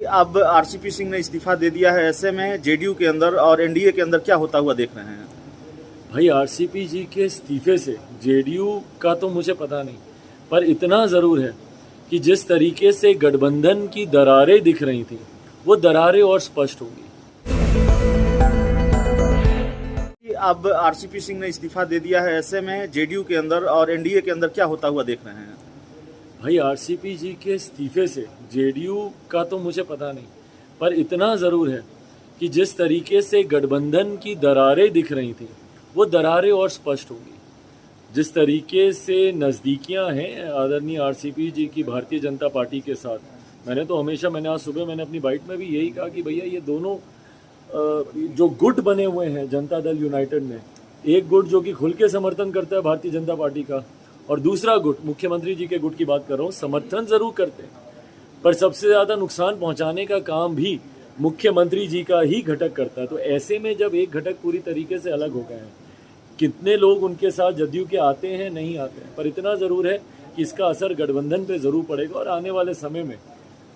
अब आरसीपी सिंह ने इस्तीफा दे दिया है, ऐसे में जेडीयू के अंदर और एनडीए के अंदर क्या होता हुआ देख रहे हैं? भाई आरसीपी जी के इस्तीफे से जेडीयू का तो मुझे पता नहीं, पर इतना ज़रूर है कि जिस तरीके से गठबंधन की दरारें दिख रही थी वो दरारें और स्पष्ट होंगी। अब आरसीपी सिंह ने इस्तीफा दे दिया है, ऐसे में जेडीयू के अंदर और एनडीए के अंदर क्या होता हुआ देख रहे हैं? भाई आरसीपी जी के इस्तीफे से जेडीयू का तो मुझे पता नहीं, पर इतना ज़रूर है कि जिस तरीके से गठबंधन की दरारें दिख रही थी वो दरारें और स्पष्ट होंगी। जिस तरीके से नज़दीकियां हैं आदरणीय आरसीपी जी की भारतीय जनता पार्टी के साथ, मैंने आज सुबह अपनी बाइट में भी यही कहा कि भैया ये दोनों जो गुट बने हुए हैं जनता दल यूनाइटेड में, एक गुट जो कि खुल के समर्थन करता है भारतीय जनता पार्टी का और दूसरा गुट, मुख्यमंत्री जी के गुट की बात कर रहा हूँ, समर्थन जरूर करते हैं पर सबसे ज़्यादा नुकसान पहुंचाने का काम भी मुख्यमंत्री जी का ही घटक करता है। तो ऐसे में जब एक घटक पूरी तरीके से अलग हो गए हैं, कितने लोग उनके साथ जदयू के आते हैं नहीं आते हैं, पर इतना ज़रूर है कि इसका असर गठबंधन पे ज़रूर पड़ेगा और आने वाले समय में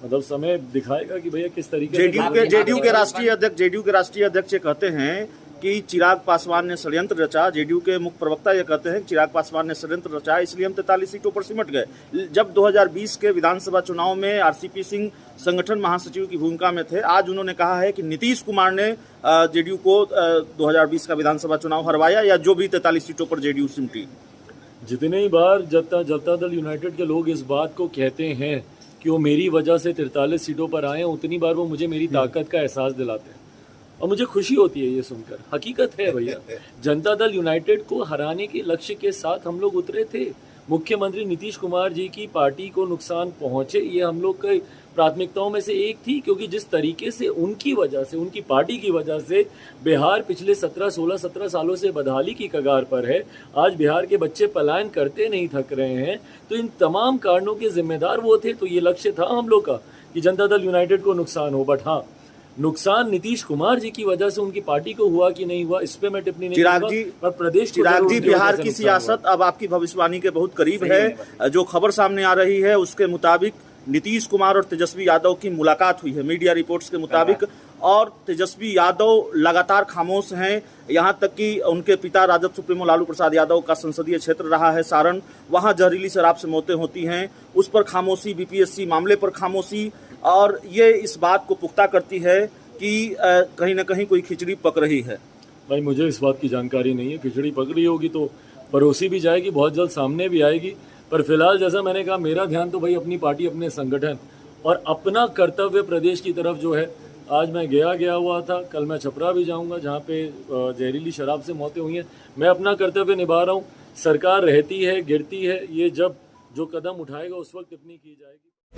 समय दिखाएगा कि भैया किस तरीके से जेडीयू के राष्ट्रीय अध्यक्ष ये कहते हैं कि चिराग पासवान ने षड्यंत्र रचा। जेडीयू के मुख्य प्रवक्ता ये कहते हैं कि चिराग पासवान ने षड्यंत्र रचा, इसलिए हम 43 सीटों पर सिमट गए। जब 2020 के विधानसभा चुनाव में आरसीपी सिंह संगठन महासचिव की भूमिका में थे, आज उन्होंने कहा है कि नीतीश कुमार ने जेडीयू को 2020 का विधानसभा चुनाव हरवाया या जो भी 43 सीटों पर जेडीयू सिमटी। जितनी बार जनता दल यूनाइटेड के लोग इस बात को कहते हैं कि वो मेरी वजह से 43 सीटों पर आए हैं, उतनी बार वो मुझे मेरी ताकत का एहसास दिलाते हैं और मुझे खुशी होती है ये सुनकर। हकीकत है भैया, जनता दल यूनाइटेड को हराने के लक्ष्य के साथ हम लोग उतरे थे। मुख्यमंत्री नीतीश कुमार जी की पार्टी को नुकसान पहुंचे, ये हम लोग की प्राथमिकताओं में से एक थी, क्योंकि जिस तरीके से उनकी वजह से, उनकी पार्टी की वजह से बिहार पिछले 17 सालों से बदहाली की कगार पर है। आज बिहार के बच्चे पलायन करते नहीं थक रहे हैं, तो इन तमाम कारणों के जिम्मेदार वो थे। तो ये लक्ष्य था हम लोग का कि जनता दल यूनाइटेड को नुकसान हो, बट हाँ, नुकसान नीतीश कुमार जी की वजह से उनकी पार्टी को हुआ कि नहीं हुआ, इस पे मैं टिप्पणी नहीं करूंगा, पर प्रदेश चिराग जी, बिहार की सियासत अब आपकी भविष्यवाणी के बहुत करीब है। जो खबर सामने आ रही है उसके मुताबिक नीतीश कुमार और तेजस्वी यादव की मुलाकात हुई है, मीडिया रिपोर्ट्स के मुताबिक, और तेजस्वी यादव लगातार खामोश हैं। यहां तक कि उनके पिता राजद सुप्रीमो लालू प्रसाद यादव का संसदीय क्षेत्र रहा है सारण, वहां जहरीली शराब से मौतें होती हैं, उस पर खामोशी, बीपीएससी मामले पर खामोशी, और ये इस बात को पुख्ता करती है कि कहीं ना कहीं कोई खिचड़ी पक रही है। भाई मुझे इस बात की जानकारी नहीं है, खिचड़ी पक रही होगी तो परोसी भी जाएगी, बहुत जल्द सामने भी आएगी, पर फिलहाल जैसा मैंने कहा, मेरा ध्यान तो भाई अपनी पार्टी, अपने संगठन और अपना कर्तव्य प्रदेश की तरफ जो है। आज मैं गया हुआ था, कल मैं छपरा भी जाऊंगा जहां पे जहरीली शराब से मौतें हुई हैं। मैं अपना कर्तव्य निभा रहा हूं, सरकार रहती है, गिरती है, ये जब जो कदम उठाएगा उस वक्त टिप्पणी की जाएगी।